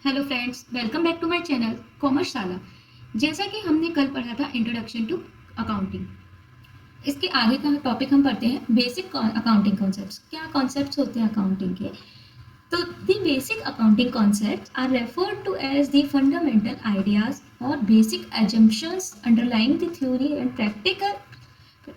Hello friends, welcome back to my channel Commerce Shala. जैसा कि हमने कल पढ़ा था इंट्रोडक्शन टू अकाउंटिंग, इसके आगे का टॉपिक हम पढ़ते हैं बेसिक अकाउंटिंग कॉन्सेप्ट्स। क्या कॉन्सेप्ट्स होते हैं अकाउंटिंग के? तो the basic accounting concepts are referred to as the fundamental ideas और basic assumptions underlying the theory and practical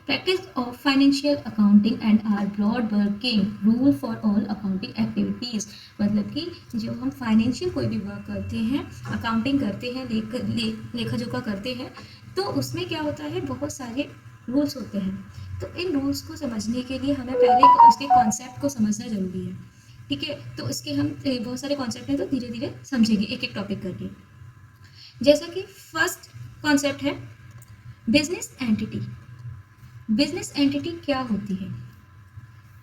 practice of financial accounting and are broad working rule for all accounting activities। मतलब कि जो हम financial कोई भी work करते हैं, accounting करते हैं, लेखा जोखा करते हैं, तो उसमें क्या होता है, बहुत सारे रूल्स होते हैं। तो इन रूल्स को समझने के लिए हमें पहले उसके कॉन्सेप्ट को समझना जरूरी है। ठीक है, तो इसके हम बहुत सारे कॉन्सेप्ट हैं, तो धीरे धीरे समझेंगे एक एक टॉपिक करके। जैसा कि फर्स्ट कॉन्सेप्ट है बिजनेस एंटिटी। बिजनेस एंटिटी क्या होती है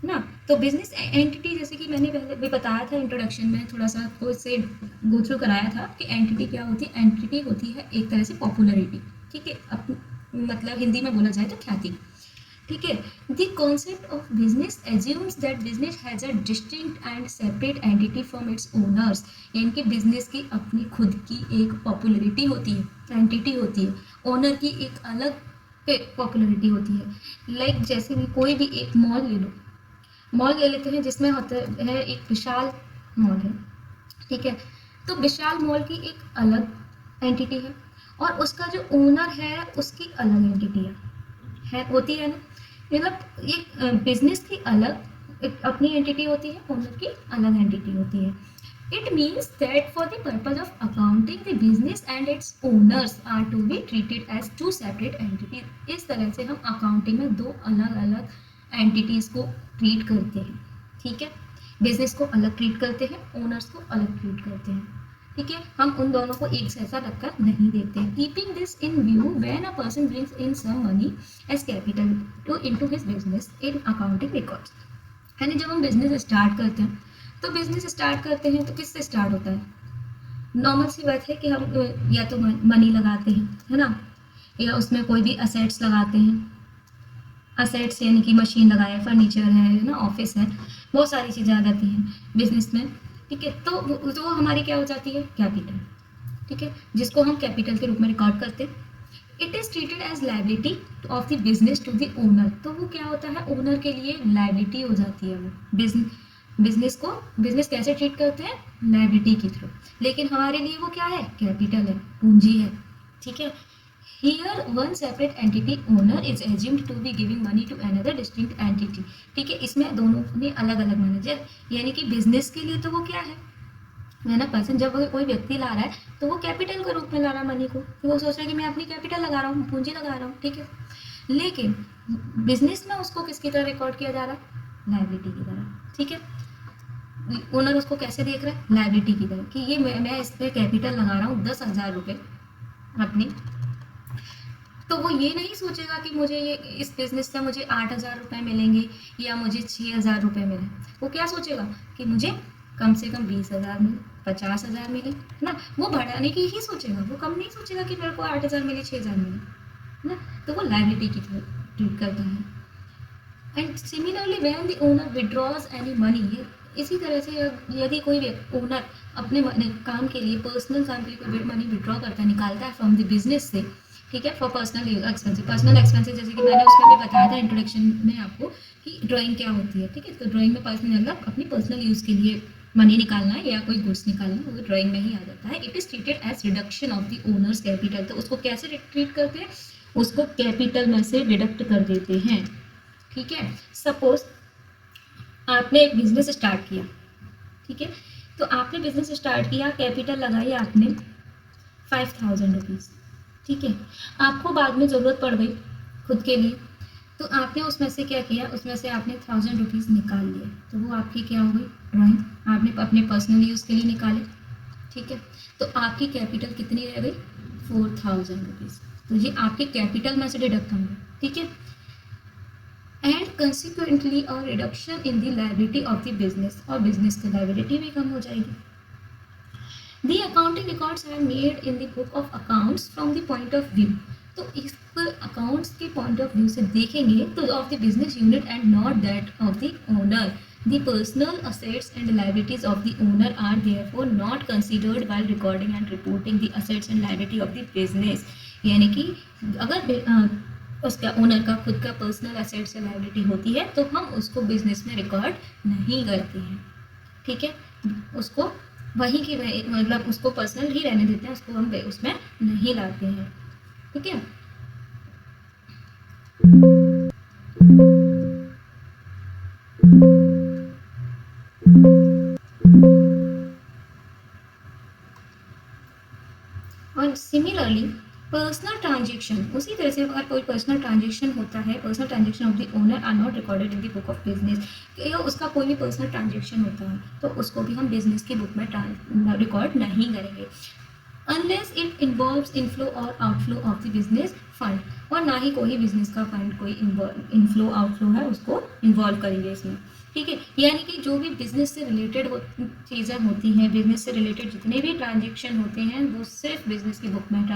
ना? तो बिजनेस एंटिटी, जैसे कि मैंने पहले भी बताया था इंट्रोडक्शन में, थोड़ा सा आपको इससे गो थ्रू कराया था कि एंटिटी क्या होती है। एंटिटी होती है एक तरह से पॉपुलरिटी। ठीक है, मतलब हिंदी में बोला जाए तो ख्याति। ठीक है, the concept of business assumes that business has a distinct and separate entity from its owners. यानी कि बिजनेस की अपनी खुद की एक पॉपुलरिटी होती है, एंटिटी होती है, ओनर की एक अलग पॉपुलरिटी होती है। लाइक जैसे भी कोई भी एक मॉल ले लो, मॉल ले लेते हैं जिसमें होता है एक विशाल मॉल है। ठीक है, तो विशाल मॉल की एक अलग एंटिटी है और उसका जो ओनर है उसकी अलग एंटिटी है होती है ना। मतलब एक बिजनेस की अलग एक अपनी एंटिटी होती है, ओनर की अलग एंटिटी होती है। It means that for the purpose of accounting, the business and its owners are to be treated as two separate entities। इस तरह से हम अकाउंटिंग में दो अलग अलग एंटिटीज को ट्रीट करते हैं। ठीक है, बिजनेस को अलग ट्रीट करते हैं, ओनर्स को अलग ट्रीट करते हैं। ठीक है, हम उन दोनों को एक जैसा रखकर नहीं देखते हैं। Keeping this in view, when a person brings in some money as capital to into his business in accounting records. यानी जब हम बिजनेस स्टार्ट करते हैं, तो बिजनेस स्टार्ट करते हैं तो किससे स्टार्ट होता है? नॉर्मल सी बात है कि हम या तो मनी लगाते हैं, है ना, या उसमें कोई भी असेट्स लगाते हैं। असेट्स यानी कि मशीन लगाए, फर्नीचर है ना, ऑफिस है, बहुत सारी चीज़ें आ जाती हैं बिजनेस में। ठीक है, तो वो हमारी क्या हो जाती है? कैपिटल। ठीक है, जिसको हम कैपिटल के रूप में रिकॉर्ड करते हैं। It is treated as liability of the business to the owner. तो वो क्या होता है? ओनर के लिए लाइबिलिटी हो जाती है। वो बिजनेस को बिजनेस कैसे ट्रीट करते हैं? लाइबिलिटी की थ्रू। लेकिन हमारे लिए वो क्या है? कैपिटल है, पूंजी है। ठीक है, here one separate entity owner is assumed to be giving money to another distinct entity. ठीक है, इसमें दोनों ने अलग अलग मैनेजर, यानी कि बिजनेस के लिए तो वो क्या है ना, पर्सन जब कोई व्यक्ति ला रहा है तो वो कैपिटल के रूप में ला रहा है मनी को, तो वो सोच रहा है कि मैं अपनी कैपिटल लगा रहा हूँ, पूंजी लगा रहा हूँ। ठीक है, लेकिन बिजनेस में उसको किसकी तरह रिकॉर्ड किया जा रहा है? लाइबिलिटी की तरह। ठीक है, ओनर उसको कैसे देख रहा है? लाइबिलिटी की तरह, कि ये मैं इस पर कैपिटल लगा रहा हूँ 10,000 रुपये अपनी। तो वो ये नहीं सोचेगा कि मुझे ये इस बिजनेस से मुझे 8,000 रुपये मिलेंगे या मुझे 6,000 रुपये मिले। वो क्या सोचेगा कि मुझे कम से कम 20,000 मिले, 50,000 मिले, है ना। वो बढ़ाने की ही सोचेगा, वो कम नहीं सोचेगा कि मेरे को 8,000 मिले, 6,000 मिले, है ना। तो वो लाइबिलिटी की ट्रीट करता है। And similarly when the owner withdraws any money, इसी तरह से यदि कोई ओनर अपने काम के लिए, पर्सनल काम के लिए कोई मनी विड्रॉ करता है, निकालता है फ्रॉम द बिजनेस से। ठीक है, for personal expensive. Personal expensive जैसे कि मैंने उसमें भी बताया था इंट्रोडक्शन में आपको कि ड्राइंग क्या होती है। ठीक है, तो ड्राइंग में पर्सनल अपनी पर्सनल यूज़ के लिए मनी निकालना है या कोई गुड्स निकालना है, वो ड्राइंग में ही आ जाता है। It is treated as reduction of the owner's capital. तो उसको कैसे ट्रीट करते हैं? उसको कैपिटल में से डिडक्ट कर देते हैं। ठीक है, सपोज आपने एक बिजनेस स्टार्ट किया। ठीक है, तो आपने बिजनेस स्टार्ट किया, कैपिटल लगाई आपने 5,000 रुपीज़। ठीक है, आपको बाद में ज़रूरत पड़ गई खुद के लिए, तो आपने उसमें से क्या किया? उसमें से आपने 1,000 रुपीज़ निकाल लिए, तो वो आपकी क्या हो गई? ड्राइंग। आपने अपने पर्सनल यूज़ के लिए निकाले। ठीक है, तो आपकी कैपिटल कितनी रह गई? 4,000 रुपीज़। तो ये आपके कैपिटल में से डिडक्ट होंगे। ठीक है, एंड कंसिक्वेंटली और reduction in the liability of the business, और बिजनेस की लाइबिलिटी भी कम हो जाएगी। The accounting records are made in the book of accounts from the point of view. तो इस अकाउंट्स के पॉइंट ऑफ व्यू से देखेंगे तो of the business unit and not that of the owner. The personal assets and liabilities of the owner are therefore not considered while recording and reporting the assets and liability of the business. यानी कि अगर उसका owner का खुद का personal assets या liability होती है तो हम उसको बिजनेस में रिकॉर्ड नहीं करते हैं, ठीक है, उसको वहीं की मतलब उसको पर्सनल ही रहने देते हैं, उसको हम उसमें नहीं लाते हैं, ठीक है। और सिमिलरली पर्सनल ट्रांजेक्शन, उसी तरह से अगर कोई पर्सनल ट्रांजेक्शन होता है, personal transaction of the owner are not recorded in the book of business, या उसका कोई भी पर्सनल ट्रांजेक्शन होता है तो उसको भी हम बिजनेस की बुक में रिकॉर्ड नहीं करेंगे, अनलेस इट इन्वॉल्व्स इनफ्लो और outflow of the business fund, और ना ही कोई बिजनेस का फंड कोई इनफ्लो आउटफ्लो है उसको इन्वॉल्व करेंगे इसमें, ठीक है। यानी कि जो भी बिजनेस से रिलेटेड चीज़ें होती हैं, बिजनेस से रिलेटेड जितने भी ट्रांजेक्शन होते हैं वो सिर्फ बिजनेस की बुक में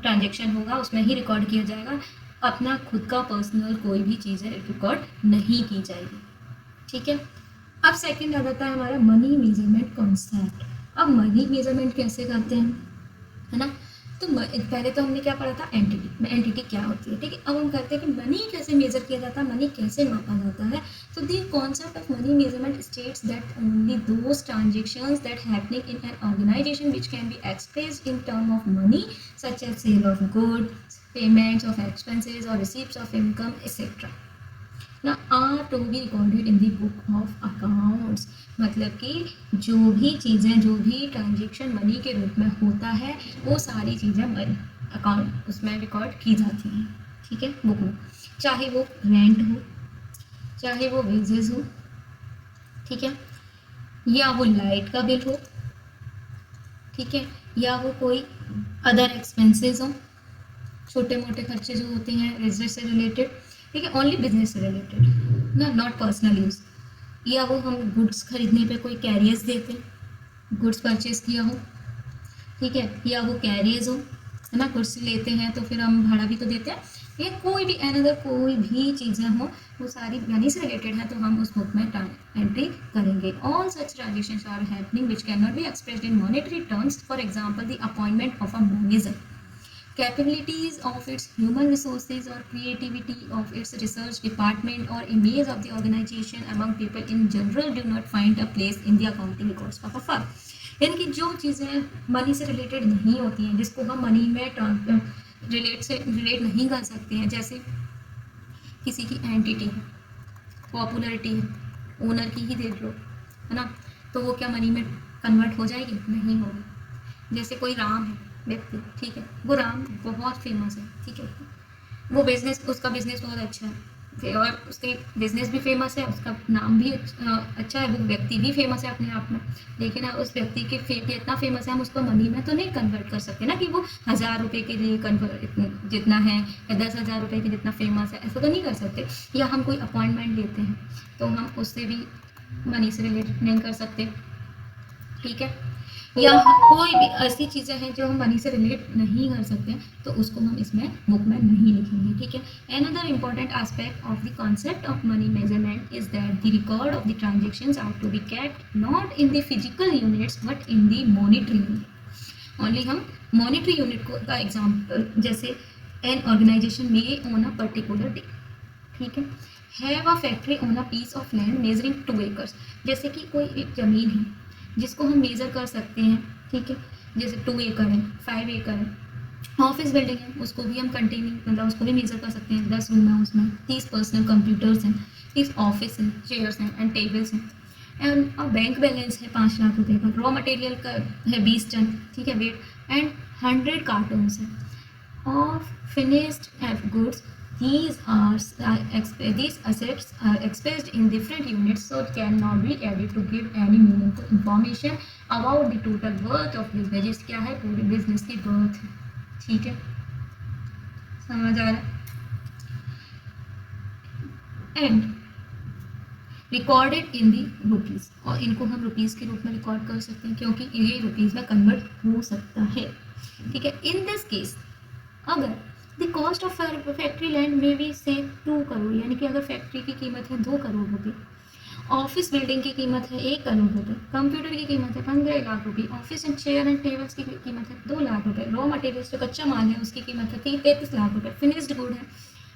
ट्रांजेक्शन होगा, उसमें ही रिकॉर्ड किया जाएगा, अपना खुद का पर्सनल कोई भी चीज़ें रिकॉर्ड नहीं की जाएगी, ठीक है। अब सेकंड आ जाता है हमारा मनी मेजरमेंट कॉन्सेप्ट। अब मनी मेजरमेंट कैसे करते हैं, है ना, तो पहले तो हमने क्या पढ़ा था, एंटिटी क्या होती है, ठीक है। अब हम करते हैं कि मनी कैसे मेजर किया जाता है, मनी कैसे मापा जाता है। तो the concept of money measurement states that only those transactions that happening in an organization which can be expressed in term of money such as sale of goods, payments of expenses और receipts of income etcetera ना are to be recorded in the book of accounts. मतलब कि जो भी चीज़ें, जो भी transaction money के रूप में होता है वो सारी चीज़ें अकाउंट उसमें रिकॉर्ड की जाती हैं, ठीक है, बुक में, चाहे वो रेंट हो, चाहे वो वेजेस हो, ठीक है, या वो लाइट का बिल हो, ठीक है, या वो कोई अदर एक्सपेंसेस हो, छोटे मोटे खर्चे जो होते हैं बिजनेस से रिलेटेड, ठीक है, ओनली बिजनेस से रिलेटेड ना, नॉट पर्सनल यूज़, या वो हम गुड्स खरीदने पे कोई कैरियर्स देते हैं, गुड्स परचेज किया हो, ठीक है, या वो कैरियर्स हो, है ना, गुड्स लेते हैं तो फिर हम भाड़ा भी तो देते हैं, या कोई भी अनदर कोई भी चीज़ें हो वो सारी मनी से रिलेटेड है तो हम उस बुक में एंट्री करेंगे। All such transactions are happening which can not be expressed in monetary terms, for example the appointment of a manager, capabilities of its human resources or creativity of its research department or image of the organization among people in general do not find a place in the accounting records of a firm। यानी कि जो चीज़ें money से related नहीं होती हैं, जिसको हम मनी में रिलेट नहीं कर सकते हैं, जैसे किसी की एंटिटी है, पॉपुलरिटी है, ओनर की ही देख लो, है ना, तो वो क्या मनी में कन्वर्ट हो जाएगी, नहीं होगी। जैसे कोई राम है व्यक्ति, ठीक है, वो राम बहुत फेमस है, ठीक है, वो बिजनेस, उसका बिजनेस बहुत अच्छा है और उसके बिजनेस भी फेमस है, उसका नाम भी अच्छा है, वो व्यक्ति भी फेमस है अपने आप में, लेकिन उस व्यक्ति के इतना फेमस है हम उसको मनी में तो नहीं कन्वर्ट कर सकते ना, कि वो 1000 रुपये के लिए कन्वर्ट जितना है या 10,000 रुपये के जितना फेमस है, ऐसा तो नहीं कर सकते। या हम कोई अपॉइंटमेंट लेते हैं तो हम उससे भी मनी से रिलेटेड नहीं कर सकते, ठीक है, या कोई भी ऐसी चीज़ें हैं जो हम मनी से रिलेट नहीं कर सकते तो उसको हम इसमें बुक में नहीं लिखेंगे, ठीक है। Another important aspect of the concept of money measurement is that the record of the transactions are to be kept not in the physical units but in the monetary unit. Only हम monetary unit को का example, जैसे an organization में on a particular day, ठीक है, have a factory on a piece of land measuring 2 acres, जैसे कि कोई एक ज़मीन है जिसको हम मेज़र कर सकते हैं, ठीक है, जैसे 2 एकड़ है, 5 एकड़ है, ऑफिस बिल्डिंग है उसको भी हम कंटेनिंग मतलब उसको भी मेज़र कर सकते हैं, 10 रूम है उसमें 30 पर्सनल कंप्यूटर्स हैं, 30 ऑफिस हैं, चेयर्स हैं एंड टेबल्स हैं, एंड बैंक बैलेंस है 5 लाख रुपए का, रॉ मटेरियल का है 20 टन, ठीक है, वेट, एंड 100 कार्टून्स हैं of finished goods. These assets are expressed in different units, so it cannot be added to give any meaningful information about the total worth of business। क्या है, पूरे business की worth है, ठीक है, समझ आ रहा है। And recorded in the rupees, और इनको हम रुपीज़ के रूप में रिकॉर्ड कर सकते हैं क्योंकि ये रुपीज़ में कन्वर्ट हो सकता है, ठीक है। इन दिस केस अगर the cost of factory land में भी से 2 करोड़, यानी कि अगर फैक्ट्री की कीमत है 2 करोड़ रुपये ऑफिस बिल्डिंग की कीमत है 1 करोड़ रुपए, कंप्यूटर की कीमत है 15 लाख रुपए, office and chair and tables की कीमत है 2 लाख रुपए, रॉ मटेरियल्स जो कच्चा माल है उसकी कीमत है 33 लाख रुपए, फिनिश्ड गुड है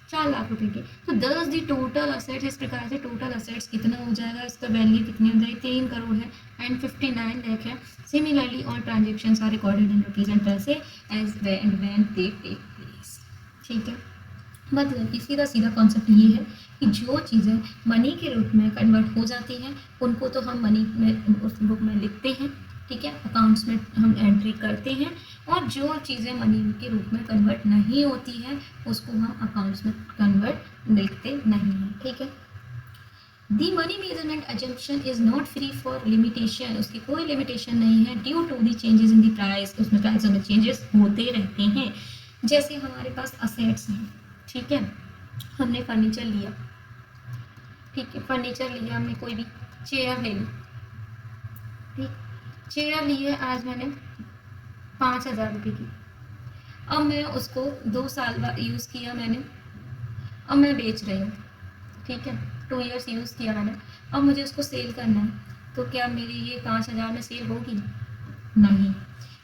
4 लाख रुपए की। तो दस दी टोटल असेट्स, इस प्रकार से टोटल असेट्स कितना हो जाएगा, इसका वैल्यू कितनी हो जाएगी, 3 करोड़ है एंड 59 लाख है। Similarly all transactions are recorded in rupees and paise as and when they take place. ठीक है, मतलब कि सीधा सीधा कॉन्सेप्ट ये है कि जो चीज़ें मनी के रूप में कन्वर्ट हो जाती हैं उनको तो हम मनी में उस बुक में लिखते हैं, ठीक है, अकाउंट्स में हम एंट्री करते हैं, और जो चीज़ें मनी के रूप में कन्वर्ट नहीं होती है उसको हम अकाउंट्स में कन्वर्ट लिखते नहीं हैं। ठीक है, the money measurement assumption is not free for limitation, उसकी कोई लिमिटेशन नहीं है, due to the changes in the price, उसमें प्राइस में चेंजेस होते रहते हैं। जैसे हमारे पास असेट्स हैं, ठीक है, हमने फर्नीचर लिया, ठीक है, फर्नीचर लिया हमने, कोई भी चेयर ले ली, ठीक, चेयर ली है आज मैंने 5,000 रुपये की, अब मैं उसको 2 साल बाद यूज़ किया मैंने, अब मैं बेच रही हूँ, ठीक है, 2 ईयर्स यूज़ किया मैंने, अब मुझे उसको सेल करना है, तो क्या मेरी ये 5,000 में सेल होगी? नहीं।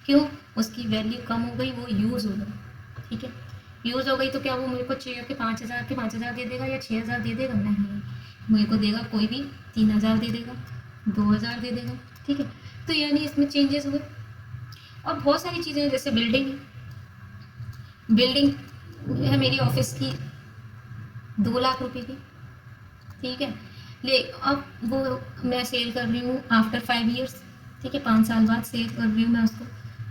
क्यों? उसकी वैल्यू कम हो गई, वो यूज़ हो गई, ठीक है, यूज़ हो गई, तो क्या वो मेरे को चेयर के 5,000 दे देगा या 6,000 दे देगा? नहीं, मेरे को देगा कोई भी 3,000 दे देगा, 2,000 दे देगा, ठीक है। तो यानी इसमें चेंजेस हुए। और बहुत सारी चीज़ें हैं, जैसे बिल्डिंग है मेरी ऑफिस की 2 लाख रुपए की, ठीक है, अब वो मैं सेल कर रही हूँ आफ्टर 5 ईयर्स, ठीक है, 5 साल बाद सेल कर रही हूँ मैं उसको,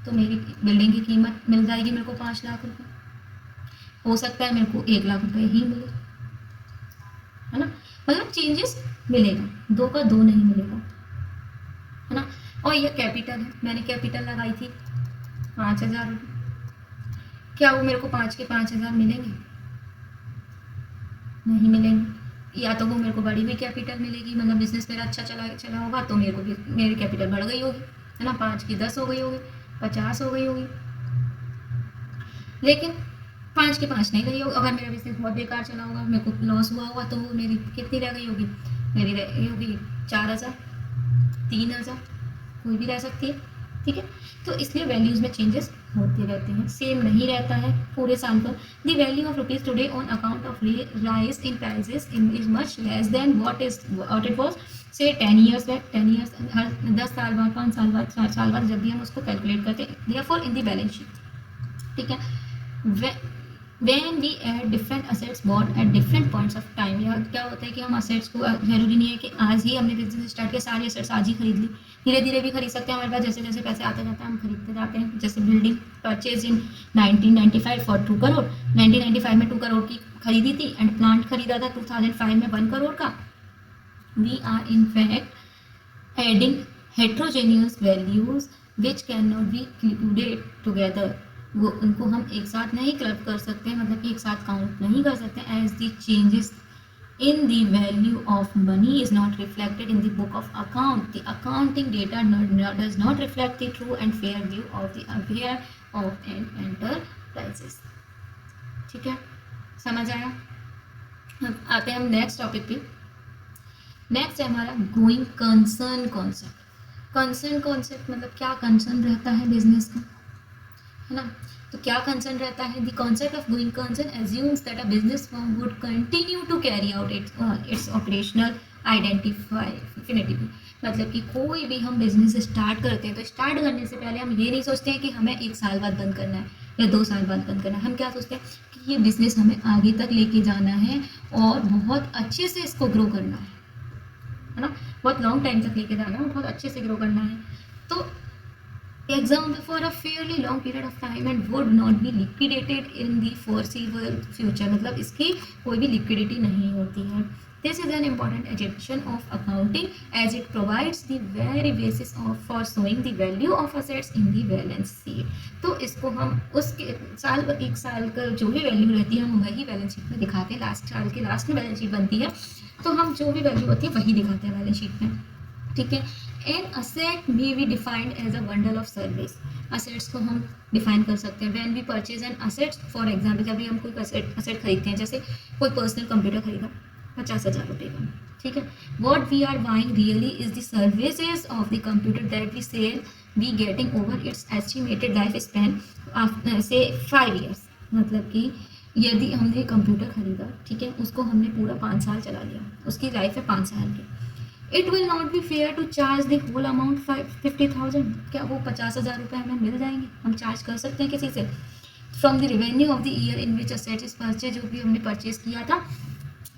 तो मेरी बिल्डिंग की कीमत मिल जाएगी मेरे को 5 लाख रुपए, हो सकता है मेरे को 1 लाख रुपए ही मिले, है ना, मतलब चेंजेस मिलेगा, 2 का 2 नहीं मिलेगा, है ना। और ये कैपिटल है, मैंने कैपिटल लगाई थी 5,000 रुपये, क्या वो मेरे को 5 के 5,000 मिलेंगे? नहीं मिलेंगे, या तो वो मेरे को बढ़ी हुई कैपिटल मिलेगी, मतलब बिजनेस मेरा अच्छा चला होगा तो मेरे को भी मेरी कैपिटल बढ़ गई होगी, है ना, 5 की 10 हो गई होगी, 50 हो गई होगी, लेकिन 5 के 5 नहीं रही होगी। अगर मेरा बिजनेस बहुत बेकार चला होगा, मेरे को लॉस हुआ होगा, तो वो मेरी कितनी रह गई होगी? मेरी रह गई होगी 4,000, 3,000, कोई भी रह सकती है, ठीक है। तो इसलिए वैल्यूज़ में चेंजेस होते रहते हैं, सेम नहीं रहता है पूरे साल पर। The value of rupees today on account of rise in prices is much less than what it was say 10 years back. 10 years, हर 10 साल बाद, 5 साल बाद, 4 साल बाद जब भी हम उसको कैलकुलेट करते हैं, therefore in the balance sheet, ठीक है। When we add different assets bought at different points of time, या क्या होता है कि हम assets को, जरूरी नहीं है कि आज ही हमने बिजनेस स्टार्ट किया सारी assets आज ही खरीद ली, धीरे धीरे भी खरीद सकते हैं, हमारे पास जैसे जैसे पैसे आते जाते हैं हम खरीदते जाते हैं। जैसे building purchase in 1995 for 2 crore, 1995 में 2 करोड़ की खरीदी थी, एंड प्लांट खरीदा था 2005 में 1 करोड़ का। We are in fact adding heterogeneous values which cannot be included together, वो उनको हम एक साथ नहीं क्लब कर सकते, मतलब कि एक साथ काउंट नहीं कर सकते, as the changes in the value of money is not reflected in the book of account. The accounting data does not reflect the true and fair view of the affair of an enterprises. ठीक है, समझ आया? अब आते हैं हम next topic पे। Next है हमारा going concern concept. Concern concept मतलब क्या कंसर्न रहता है बिजनेस का, है ना। तो क्या कंसर्न रहता है? The concept of going concern assumes that a business firm would continue to carry out its operational indefinitely. मतलब कि कोई भी हम बिजनेस स्टार्ट करते हैं तो स्टार्ट करने से पहले हम ये नहीं सोचते हैं कि हमें 1 साल बाद बंद करना है या 2 साल बाद बंद करना है। हम क्या सोचते हैं कि ये बिजनेस हमें आगे तक लेके जाना है और बहुत अच्छे से इसको ग्रो करना है ना, बहुत लॉन्ग टाइम तक लेके जाना है और बहुत अच्छे से ग्रो करना है। तो example for a fairly long period of time and would not be liquidated in the foreseeable future, मतलब इसकी कोई भी liquidity नहीं होती है। This is an important assumption of accounting as it provides the very basis of for showing the value of assets in the balance sheet। तो इसको हम उसके साल 1 साल का जो भी वैल्यू रहती है हम वही बैलेंस शीट में दिखाते हैं। लास्ट साल के लास्ट में बैलेंस शीट बनती है तो हम जो भी वैल्यू होती है वही दिखाते हैं बैलेंस शीट में, ठीक है। An asset may be defined as a bundle of service. Assets को हम डिफाइन कर सकते हैं। When we purchase an asset, for example जब भी हम कोई असेट खरीदते हैं, जैसे कोई पर्सनल कंप्यूटर खरीदा, 50,000 रुपये का, ठीक है। What we are buying really is the services of the computer that we sell we getting over its estimated life span say 5 years. मतलब कि यदि हमने कंप्यूटर खरीदा, ठीक है, उसको हमने पूरा 5 साल चला लिया, उसकी लाइफ है 5 साल की, it will not be fair to charge the whole amount 50,000। क्या वो 50,000 रुपये हमें मिल जाएंगे, हम चार्ज कर सकते हैं किसी से? From the revenue of the year in which asset is purchase, जो भी हमने परचेज किया था,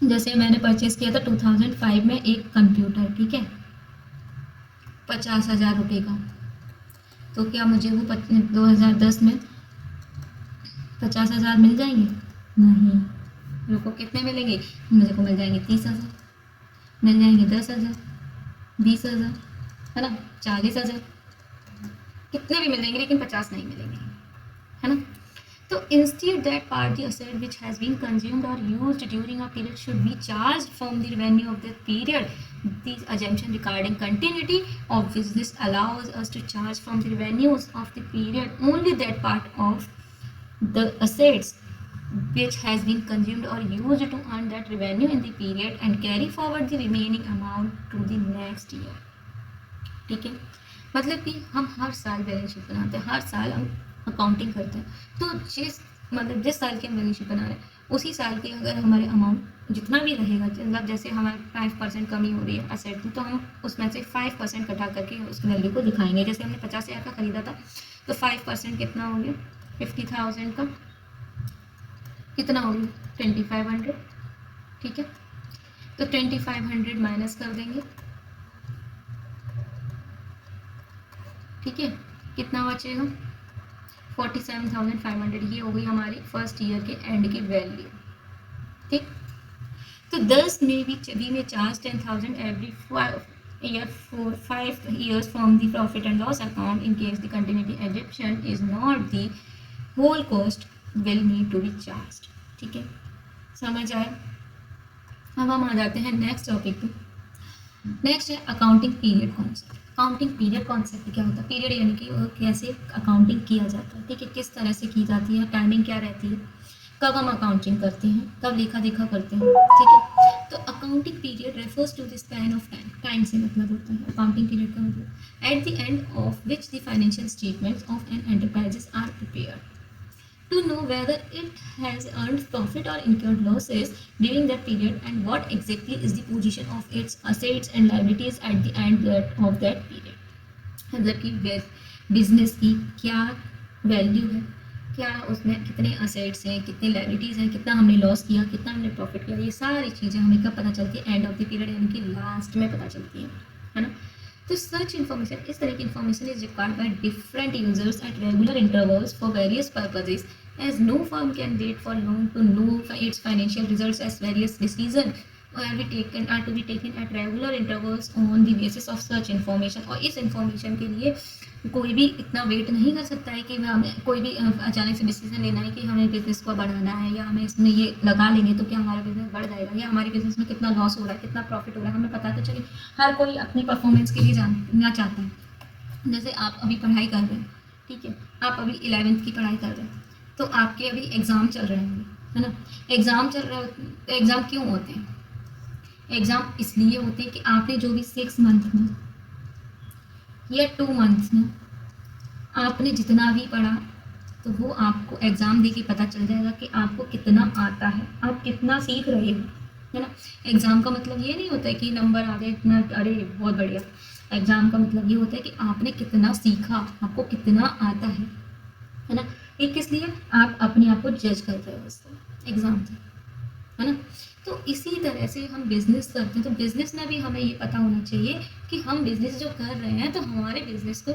जैसे मैंने परचेज किया था 2005 में एक कंप्यूटर, ठीक है, 50,000 रुपये का, तो क्या मुझे वो 2010 में 50,000 मिल जाएंगे? नहीं, मेरे को कितने मिलेंगे? मुझे को मिल जाएंगे 30,000, मिल जाएंगे 10,000, 20,000, है ना, 40,000, कितने भी मिल जाएंगे, लेकिन 50 नहीं मिलेंगे, है ना। So instead that party asset which has been consumed or used during a period should be charged from the revenue of that period. The assumption regarding continuity of business allows us to charge from the revenues of the period only that part of the assets which has been consumed or used to earn that revenue in the period and carry forward the remaining amount to the next year. ठीक है, मतलब कि हम हर साल balance sheet बनाते हैं, हर साल हम अकाउंटिंग करते हैं, तो जिस साल की हम बैलेंस शीट बना रहे हैं उसी साल की अगर हमारे अमाउंट जितना भी रहेगा, मतलब जैसे हमारे 5% कमी हो रही है असेट में, तो हम उसमें से 5% कटा करके उस वैल्यू को दिखाएंगे। जैसे हमने 50,000 का खरीदा था, तो 5% कितना हो गया? 50,000 का कितना हो गया? 2,500, ठीक है। तो 2,500 माइनस कर देंगे, ठीक है, कितना बचेगा? 47,500। ये हो गई हमारी फर्स्ट ईयर के एंड की वैल्यू, ठीक। तो 10 में we may charge 10,000 every year for 5 years from the profit and loss account in case the continuity assumption is not the whole cost will need to be charge, ठीक है, समझ आया। अब हम आ जाते हैं नेक्स्ट टॉपिक पे। नेक्स्ट है accounting period concept. Accounting period concept क्या होता है? पीरियड यानी कि कैसे अकाउंटिंग किया जाता है, ठीक है, किस तरह से की जाती है, टाइमिंग क्या रहती है, कब हम अकाउंटिंग करते हैं, कब लेखा देखा करते हैं, ठीक है। तो accounting period refers to the span of time, time से मतलब होता है अकाउंटिंग पीरियड का मतलब at the end of which the financial statements of an enterprises are prepared to know whether it has earned profit or incurred losses during that period and what exactly is the position of its assets and liabilities at the end of that period. मतलब कि business की क्या value है, क्या उसमें कितने assets हैं, कितने लाइबिलिटीज़ हैं, कितना हमने लॉस किया, कितना हमने प्रॉफिट किया, ये सारी चीज़ें हमें कब पता चलती है? एंड ऑफ द पीरियड यानी कि लास्ट में पता चलती है ना। तो सच इन्फॉर्मेशन, इस तरह की information is required by different users at regular intervals for various purposes as no firm can wait for long to know its financial results as various decisions are to be taken at regular intervals on the basis of such information। और इस information के लिए कोई भी इतना wait नहीं कर सकता है कि हमें कोई भी अचानक से डिसीजन लेना है कि हमें बिजनेस को बढ़ाना है या हमें इसमें ये लगा लेंगे तो क्या हमारा बिजनेस बढ़ जाएगा या हमारे बिजनेस में कितना लॉस हो रहा है, कितना प्रॉफिट हो रहा है, हमें पता तो चले। हर कोई अपनी परफॉर्मेंस के लिए जानना चाहता है। जैसे आप अभी पढ़ाई कर रहे हैं, ठीक है, आप अभी 11th की पढ़ाई कर रहे हैं, तो आपके अभी एग्ज़ाम चल रहे होंगे, है ना। एग्ज़ाम चल रहे होते हैं, तो एग्ज़ाम क्यों होते हैं? एग्ज़ाम इसलिए होते हैं कि आपने जो भी 6 मंथ में या 2 मंथ्स में आपने जितना भी पढ़ा, तो वो आपको एग्ज़ाम दे के पता चल जाएगा कि आपको कितना आता है, आप कितना सीख रहे हो, है ना। एग्ज़ाम का मतलब ये नहीं होता है कि नंबर आ गए इतना, अरे बहुत बढ़िया। एग्ज़ाम का मतलब ये होता है कि आपने कितना सीखा, आपको कितना आता है ना। ये किस लिए? आप अपने आप को जज कर रहे हो उससे एग्जाम से, है ना। तो इसी तरह से हम बिजनेस करते हैं, तो बिजनेस में भी हमें ये पता होना चाहिए कि हम बिजनेस जो कर रहे हैं तो हमारे बिजनेस को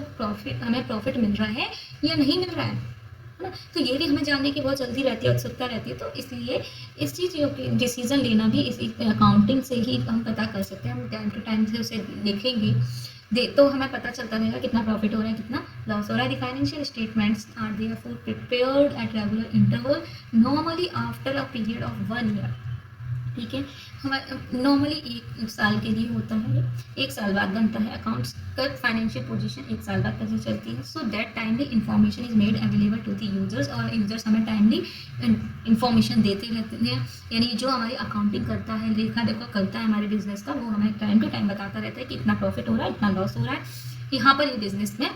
हमें प्रॉफिट मिल रहा है या नहीं मिल रहा है ना। तो ये भी हमें जानने की बहुत जल्दी रहती है, उत्सुकता रहती है। तो इसलिए इस चीज़ की डिसीजन लेना भी इस अकाउंटिंग से ही हम पता कर सकते हैं। हम टाइम टू टाइम से उसे देखेंगे तो हमें पता चलता रहेगा कितना प्रॉफिट हो रहा है, कितना लॉस हो रहा है। The financial statements are therefore prepared at regular interval normally after a period of 1 year, ठीक है। हमारे नॉर्मली 1 साल के लिए होता है, 1 साल बाद बनता है अकाउंट्स का। फाइनेंशियल पोजीशन 1 साल बाद कैसे चलती है, so that timely information is made available to the users, और यूजर्स हमें टाइमली इन्फॉर्मेशन देते रहते हैं। यानी जो हमारी अकाउंटिंग करता है, लेखा देखा करता है हमारे बिजनेस का, वो हमें टाइम टू टाइम बताता रहता है कि इतना प्रॉफिट हो रहा है, इतना लॉस हो रहा है, यहाँ पर ये बिजनेस में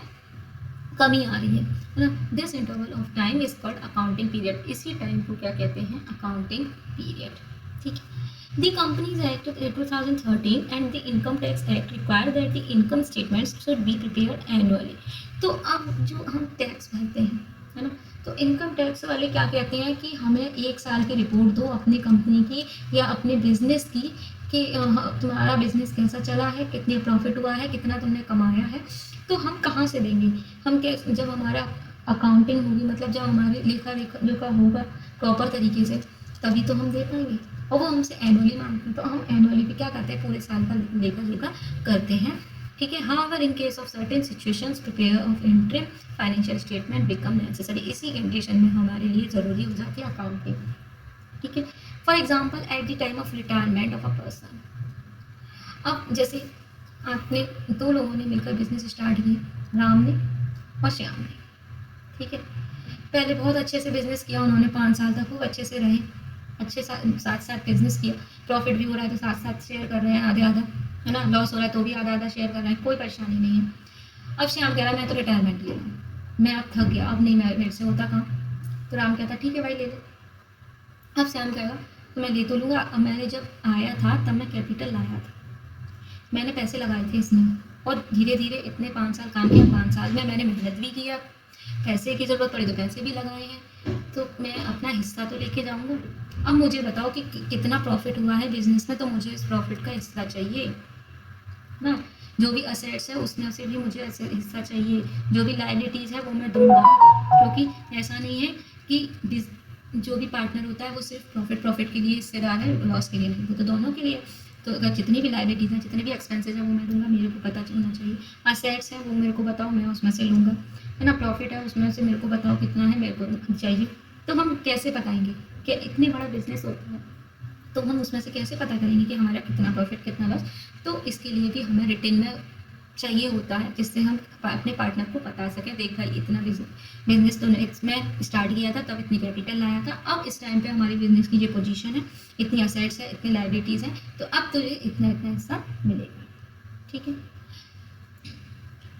कमी आ रही है ना। This interval of time is called accounting period. इसी टाइम को क्या कहते हैं, अकाउंटिंग पीरियड। ठीक है। The Companies Act of 2013 and the Income Tax Act require that the income statements should be prepared annually. तो अब जो हम टैक्स भरते हैं, है ना, तो इनकम टैक्स वाले क्या कहते हैं कि हमें 1 साल की रिपोर्ट दो अपनी कंपनी की या अपने बिजनेस की, कि तुम्हारा बिजनेस कैसा चला है, कितने प्रॉफिट हुआ है, कितना तुमने कमाया है। तो हम कहाँ से देंगे, हम कैसे, जब हमारा अकाउंटिंग होगी, मतलब जब हमारे लेखा जोखा होगा प्रॉपर तरीके से, तभी तो हम दे पाएंगे। और वो हमसे एनुअली मांगते हैं, तो हम एनुअली भी क्या करते हैं, पूरे साल का लेखा जोखा करते हैं। ठीक है। However in case of certain situations prepare of interim financial statement become necessary. इसी कंडीशन में हमारे लिए ज़रूरी हो जाती है अकाउंटिंग। ठीक है। For example at the time of retirement of a person. अब जैसे आपने 2 लोगों ने मिलकर बिजनेस स्टार्ट किया, राम ने और श्याम ने। ठीक है। पहले बहुत अच्छे से बिजनेस किया उन्होंने, 5 साल तक खूब अच्छे से रहे, अच्छे साथ साथ बिजनेस किया, प्रॉफिट भी हो रहा है तो साथ साथ शेयर कर रहे हैं आधे आधा, है ना, लॉस हो रहा है तो भी आधा आधा शेयर कर रहे हैं, कोई परेशानी नहीं है। अब श्याम कह रहा है मैं तो रिटायरमेंट ले रहा हूँ, मैं अब थक गया, अब नहीं मेरे से होता काम। तो राम कहता ठीक है भाई ले ले। अब श्याम कहेगा तो मैं ले तो लूँगा, अब मैंने जब आया था तब मैं कैपिटल लाया था, मैंने पैसे लगाए थे इसमें, और धीरे धीरे इतने 5 साल काम किया, 5 साल में मैंने मेहनत भी किया, पैसे की ज़रूरत पड़ी तो पैसे भी लगाए हैं, तो मैं अपना हिस्सा तो लेके जाऊंगा। अब मुझे बताओ कि कितना प्रॉफिट हुआ है बिजनेस में, तो मुझे इस प्रॉफिट का हिस्सा चाहिए ना। जो भी असेट्स है उसमें से भी मुझे हिस्सा चाहिए, जो भी लायबिलिटीज़ है वो मैं दूंगा, क्योंकि ऐसा नहीं है कि जो भी पार्टनर होता है वो सिर्फ प्रॉफिट के लिए हिस्सेदार है, लॉस के लिए नहीं, वो तो दोनों के लिए। तो अगर जितनी भी लायबिलिटीज़ हैं, जितने भी एक्सपेंसेस हैं वो मैं दूंगा, मेरे को पता होना चाहिए। असेट्स है वो मेरे को बताओ, मैं उसमें से लूँगा, है ना। प्रॉफिट है उसमें से मेरे को बताओ कितना है, मेरे को चाहिए। तो हम कैसे बताएंगे कि इतने बड़ा बिजनेस होता है, तो हम उसमें से कैसे पता करेंगे कि हमारा कितना प्रॉफिट कितना लॉस। तो इसके लिए भी हमें रिटन में चाहिए होता है, जिससे हम अपने पार्टनर को बता सकें, देख भाई इतना बिजनेस तो इसमें स्टार्ट किया था तब इतनी कैपिटल लाया था, अब इस टाइम पे हमारी बिजनेस की जो पोजीशन है, इतनी असेट्स है, इतनी लायबिलिटीज़ हैं, तो अब तुझे इतना इतना हिस्सा मिलेगा। ठीक है।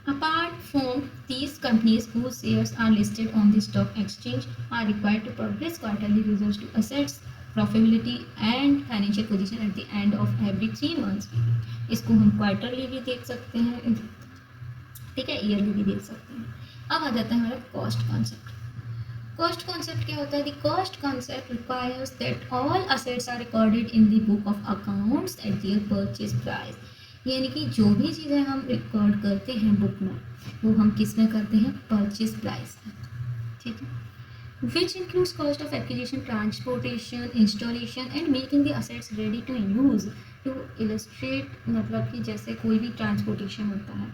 Apart from these companies whose shares are listed on the stock exchange are required to publish quarterly results to assess profitability and financial position at the end of every 3 months. इसको हम क्वार्टरली भी देख सकते हैं, ठीक है, yearly भी देख सकते हैं। अब आ जाता है हमारा कॉस्ट कॉन्सेप्ट। कॉस्ट कॉन्सेप्ट क्या होता है? The cost concept requires that all assets are recorded in the book of accounts at their purchase price. यानी कि जो भी चीज़ें हम रिकॉर्ड करते हैं बुक में, वो हम किस में करते हैं? परचेज प्राइस में। ठीक है। Which includes cost of acquisition, transportation, installation and making the assets ready to use. To illustrate, मतलब कि जैसे कोई भी ट्रांसपोर्टेशन होता है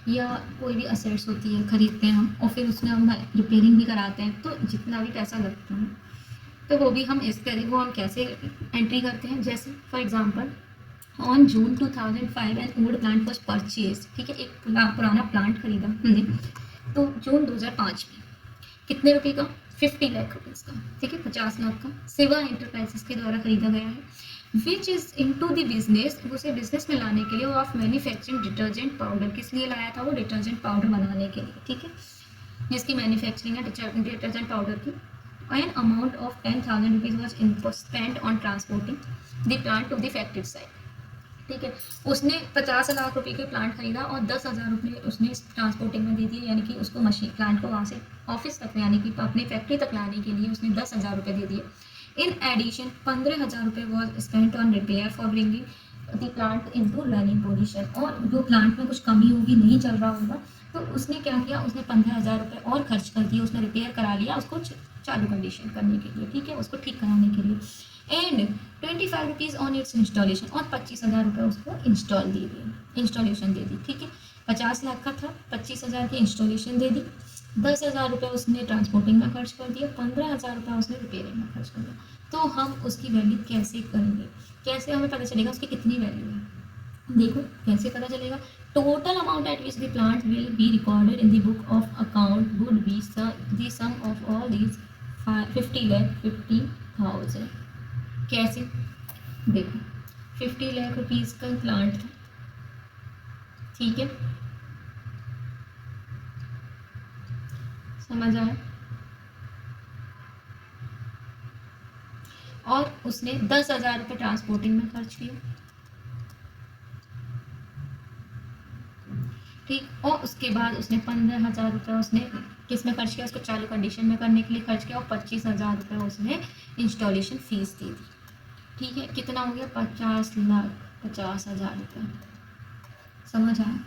या कोई भी असेट्स होती है, खरीदते हैं हम और फिर उसमें हम रिपेयरिंग भी कराते हैं, तो जितना भी पैसा लगता है तो वो भी हम इस तरह, वो हम कैसे एंट्री करते हैं। जैसे for example on June 2005 an old plant was purchase. ठीक है, एक पुराना प्लांट खरीदा हमने, तो जून 2005 में कितने रुपए का? 50 लाख रुपीज़ का। ठीक है, 50 लाख का सेवा एंटरप्राइजेस के द्वारा खरीदा गया है। Which is into the business, उसे बिजनेस में लाने के लिए, ऑफ मैन्युफैक्चरिंग डिटर्जेंट पाउडर। किस लिए लाया था? वो डिटर्जेंट पाउडर बनाने के लिए। ठीक है, जिसकी मैन्युफैक्चरिंग है डिटर्जेंट पाउडर की। An amount of 10,000 rupees was spend on transporting the plant to the factory site. ठीक है, उसने 50 लाख रुपए के प्लांट खरीदा और 10,000 रुपये उसने ट्रांसपोर्टिंग में दे दिए, यानी कि उसको मशीन प्लांट को वहाँ से ऑफिस तक, यानी कि अपनी फैक्ट्री तक लाने के लिए उसने 10,000 रुपये दे दिए। इन एडिशन 15,000 रुपये was spent on repair for bringing the plant into running position. और जो प्लांट में कुछ कमी होगी, नहीं चल रहा होगा, तो उसने क्या किया? उसने 15,000 रुपये और खर्च कर दिए, उसने रिपेयर करा लिया उसको चालू कंडीशन करने के लिए। ठीक है, उसको ठीक कराने के लिए। And 25 rupees on it's installation, और 25,000 रुपये उसको इंस्टॉलेशन दे दी। ठीक है, 50 लाख का था, 25,000 की इंस्टॉलेशन दे दी, 10,000 रुपये उसने ट्रांसपोर्टिंग में खर्च कर दिया, 15,000 रुपये उसने रिपेयरिंग में खर्च कर दिया। तो हम उसकी वैल्यू कैसे करेंगे, कैसे हमें पता चलेगा उसकी कितनी वैल्यू है। देखो कैसे पता चलेगा, total amount at which the plant will be recorded in the book of account would be the sum of all these 50,50,000। कैसे, देखो 50 लाख रुपीज़ का प्लांट था, ठीक है, समझ आया, और उसने 10,000 रुपये ट्रांसपोर्टिंग में खर्च किया, ठीक, और उसके बाद उसने 15,000 रुपये उसने किस में खर्च किया, उसको चालू कंडीशन में करने के लिए खर्च किया, और 25,000 रुपये उसने इंस्टॉलेशन फीस दे दी, ठीक है, कितना हो गया 50,50,000 रुपये, समझ आया।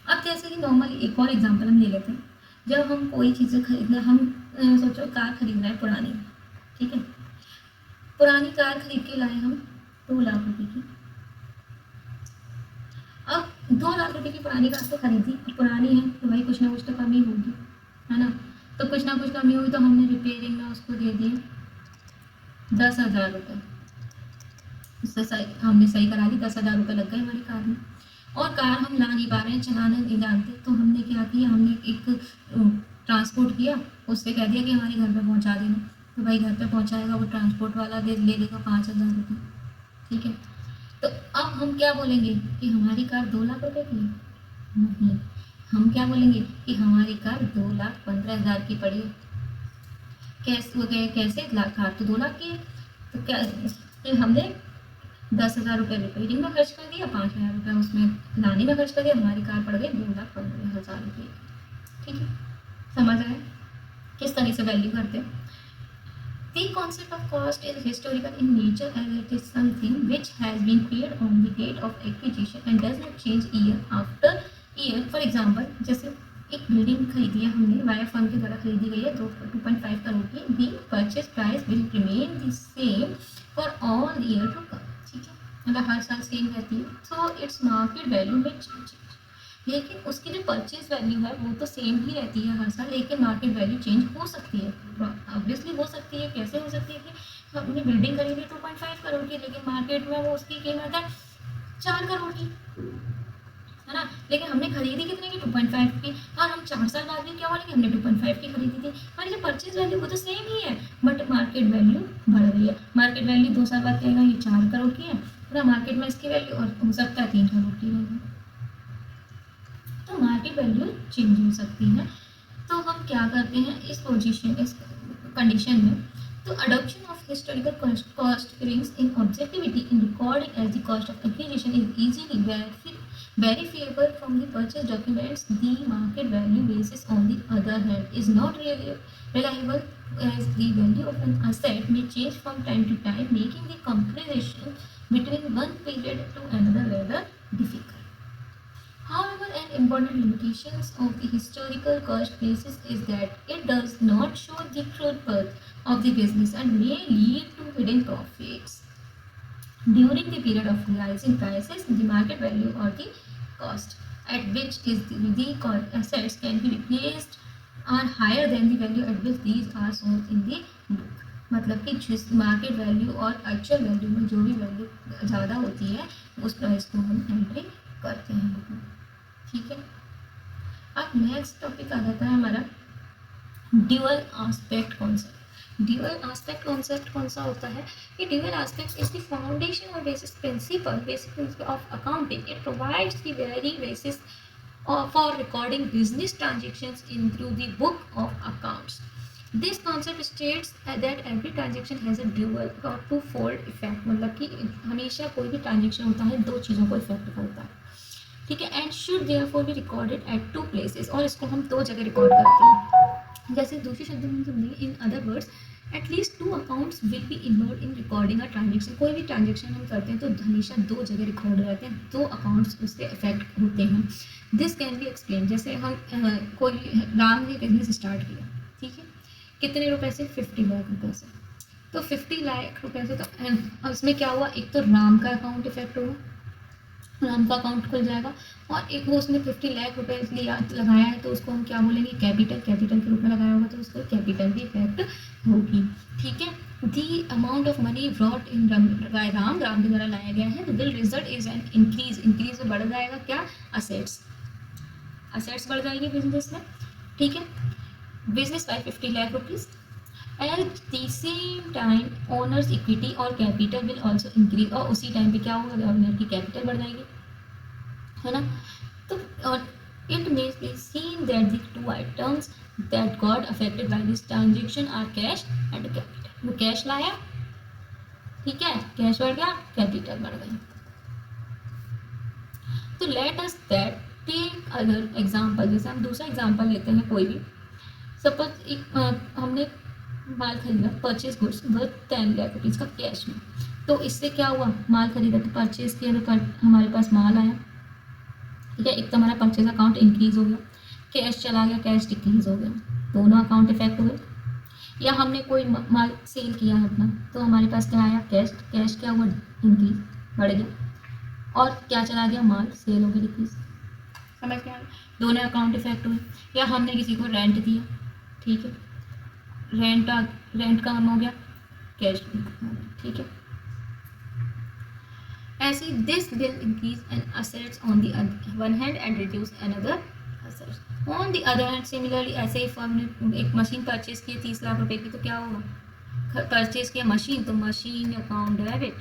अब जैसे कि नॉर्मली एक और एग्जांपल हम ले लेते हैं, जब हम कोई चीज़ें खरीदना, हम सोचो कार खरीदना है पुरानी, ठीक है, पुरानी कार खरीद के लाए हम 2 लाख रुपए की। अब 2 लाख रुपए की पुरानी कार तो खरीदी, पुरानी है तो भाई कुछ ना कुछ तो कमी होगी, है ना, तो कुछ ना कुछ कमी हुई तो हमने रिपेयरिंग में उसको दे दिए 10,000 रुपये, उससे सही हमने सही करा ली, 10,000 रुपये लग गए हमारी कार में, और कार हम ला नहीं पा रहे हैं, चलाना नहीं जानते, तो हमने क्या किया, हमने एक ट्रांसपोर्ट किया, उससे कह दिया कि हमारे घर पे पहुंचा देना, तो भाई घर पे पहुंचाएगा, वो ट्रांसपोर्ट वाला ले लेगा 5,000 रुपये, ठीक है, तो अब हम क्या बोलेंगे कि हमारी कार 2 लाख रुपए की है, नहीं, हम क्या बोलेंगे कि हमारी कार 2,15,000 की पड़ी है, कैसे वो गए, कैसे कार तो 2 लाख की है, तो क्या, तो हमने 10,000 रुपये रिपेयरिंग में खर्च कर दिया, 5,000 रुपये उसमें लाने में खर्च कर दिया, हमारी कार पड़ गई 2,15,000 रुपये, ठीक है, समझ आए किस तरह से वैल्यू करते हैं। The concept of cost is historical in nature as it is something which has been paid on the date of acquisition and does not change year after year. For example, जैसे एक building खरीदी है हमने, via firm के द्वारा खरीदी गई है 2.5 करोड़ की, the purchase price will remain the same for all year to come, ठीक है, मतलब हर साल सेम रहती है, so its market value में change, लेकिन उसकी जो परचेज वैल्यू है वो तो सेम ही रहती है हर साल, लेकिन मार्केट वैल्यू चेंज हो सकती है, ऑब्वियसली हो सकती है, कैसे हो सकती है कि हमने बिल्डिंग खरीदी 2.5 करोड़ की, लेकिन मार्केट में वो उसकी कीमत है 4 करोड़ की, है ना, लेकिन हमने खरीदी कितने की 2.5 की, और हम 4 साल बाद भी क्या बोलेंगे हमने 2.5 की खरीदी थी, हमारी जो परचेज वैल्यू वो तो सेम ही है, बट मार्केट वैल्यू बढ़ रही है, मार्केट वैल्यू 2 साल बाद कहेगा ये 4 करोड़ की है, पूरा मार्केट में इसकी वैल्यू और हो सकता है 3 करोड़ की रहेगी, तो मार्केट वैल्यू चेंज हो सकती है। तो हम क्या करते हैं इस पोजीशन, इस कंडीशन में, तो adoption of historical cost brings in objectivity in recording as the cost of acquisition is easily verifiable from the purchase documents. The market value basis on the other hand is not really reliable, as the value of an asset may change from time to time, making the comparison between one period to another rather difficult. However, an important limitation of the historical cost basis is that it does not show the true birth of the business and may lead to hidden profits. During the period of rising prices, the market value or the cost at which the assets can be replaced are higher than the value at which these are sold in the book. मतलब कि जिस market value और actual value में जो भी value ज़्यादा होती है उस प्राइस को हम एंट्री करते हैं बुक में, ठीक है। अब नेक्स्ट टॉपिक आ जाता है हमारा dual aspect concept. Dual aspect concept कौन सा होता है कि dual aspect is the foundation और basic principle of accounting. It provides the very basis for recording business transactions into the book of accounts. This concept states that every transaction has a dual or twofold effect, मतलब कि हमेशा कोई भी transaction होता है दो चीज़ों को इफेक्ट करता है, ठीक है, and should therefore be recorded at 2 places, और इसको हम 2 जगह रिकॉर्ड करते हैं। जैसे दूसरे शब्दों में समझेंगे, इन other words at least 2 accounts will be involve in recording a transaction. कोई भी ट्रांजेक्शन हम करते हैं तो हमेशा 2 जगह रिकॉर्ड रहते हैं, 2 अकाउंट्स उससे इफेक्ट होते हैं। दिस कैन बी एक्सप्लेन, जैसे हम कोई राम ने बिजनेस स्टार्ट किया, ठीक है, कितने रुपए से 50 लाख रुपए से, तो 50 लाख रुपए से तो उसमें क्या हुआ, एक तो राम का अकाउंट इफेक्ट हुआ, राम का अकाउंट खुल जाएगा, और एक वो उसने 50 लाख रुपए लिया लगाया है तो उसको हम क्या बोलेंगे, कैपिटल के रूप में लगाया होगा तो उसको कैपिटल भी इफेक्ट होगी, ठीक है। The amount of money brought in by Ram के द्वारा लाया गया है, will result is an increase में बढ़ जाएगा क्या, असेट्स बढ़ जाएगी बिजनेस में, ठीक है, business by 50 lakh rupees. At the same time owners equity और कैपिटल विल ऑल्सो इंक्रीज, और उसी टाइम पे क्या होगा, ओनर की कैपिटल बढ़ जाएगी, है ना। तो it may be seen that the two items that got affected by this transaction are cash and capital. वो कैश लाया, ठीक है, कैश बढ़ गया, कैपिटल बढ़ गई। तो let us that take other example, जैसे हम दूसरा एग्जांपल लेते हैं कोई भी। सपोज एक हमने माल खरीदा, purchase goods worth 10 lakh rupees का कैश में। तो इससे क्या हुआ, माल खरीदा तो परचेज किया तो हमारे पास माल आया, ठीक है, एक तो हमारा परचेज अकाउंट इंक्रीज हो गया, कैश चला गया, कैश डिक्रीज हो गया, दोनों अकाउंट इफेक्ट हुए। या हमने कोई माल सेल किया है अपना, तो हमारे पास क्या आया, कैश क्या हुआ, इंक्रीज बढ़ गया, और क्या चला गया, माल सेल हो गया, डिक्रीज, समझ में आ गया, दोनों अकाउंट इफेक्ट हुए। या हमने किसी को रेंट दिया, ठीक है, रेंट कम हो गया, कैश ठीक है। ऐसे this will increase an assets on the one hand and reduce another assets on the other hand. Similarly ऐसे ही फर्म ने एक मशीन परचेज की 30 लाख रुपए की, तो क्या होगा, परचेज किया मशीन, तो machine account debit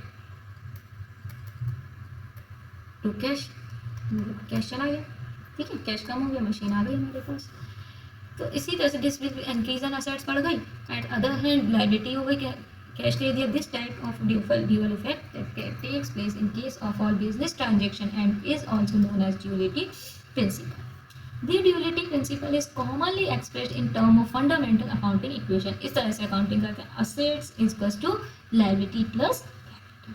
to cash, cash चला गया, ठीक है, कैश कम हो गया, मशीन आ गई हमारे पास। तो इसी तरह से this will increase an assets बढ़ गई, एट अदर हैंड लायबिलिटी हो गई, कैश ले दिया। This type of dual effect that takes place in case of all business transaction and is also known as duality principle. The duality principle is commonly expressed in term of fundamental accounting equation. इस तरह से accounting करते हैं, assets is equals to liability plus capital,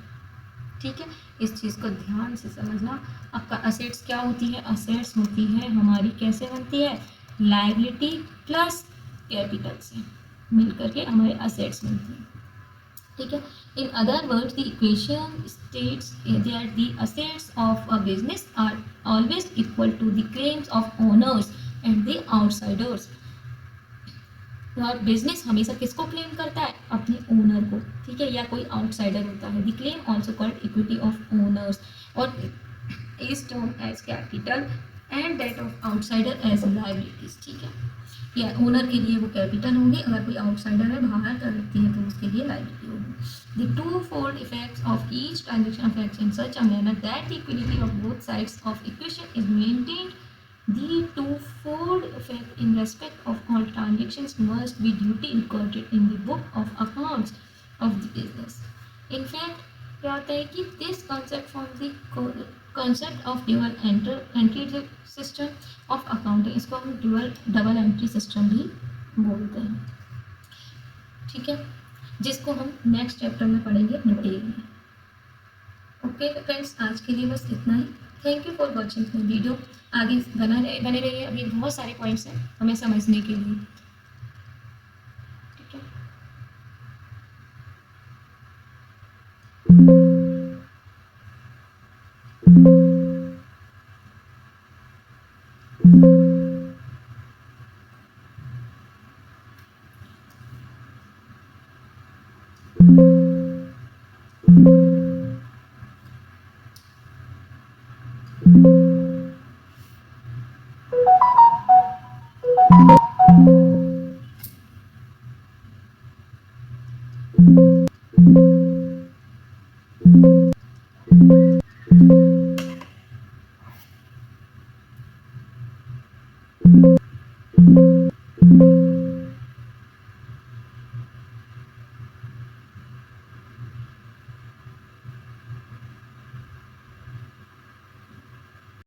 ठीक है, इस चीज़ को ध्यान से समझना। आपका असेट्स क्या होती है, असेट्स होती है हमारी, कैसे बनती है, लायबिलिटी प्लस कैपिटल से मिलकर के हमारे असेट्स बनती हैं, ठीक है। In other words the equation states that the assets of a business are always equal to the claims of owners and the outsiders. और बिजनेस हमेशा किसको क्लेम करता है, अपने ओनर को, ठीक है, या कोई आउटसाइडर होता है। The claim also called equity of owners और is term as capital and that of outsider as liabilities, ठीक है। या ओनर के लिए वो कैपिटल होंगे, अगर कोई आउटसाइडर है, बाहर का व्यक्ति है, तो उसके लिए लायबिलिटी होगी। The two fold effects of each transaction affects in such a manner that the equality of both sides of equation is maintained. The twofold effect in respect of all transactions must be duly recorded in the book of accounts of the business. In fact, क्या होता है कि this concept from the concept of dual entry system of accounting, इसको हम double entry system भी बोलते हैं, ठीक है, जिसको हम नेक्स्ट चैप्टर में पढ़ेंगे डिटेल में। ओके फ्रेंड्स, आज के लिए बस इतना ही। Thank you for watching my video. आगे बने रहिए, अभी बहुत सारे पॉइंट्स हैं हमें समझने के लिए, ठीक है।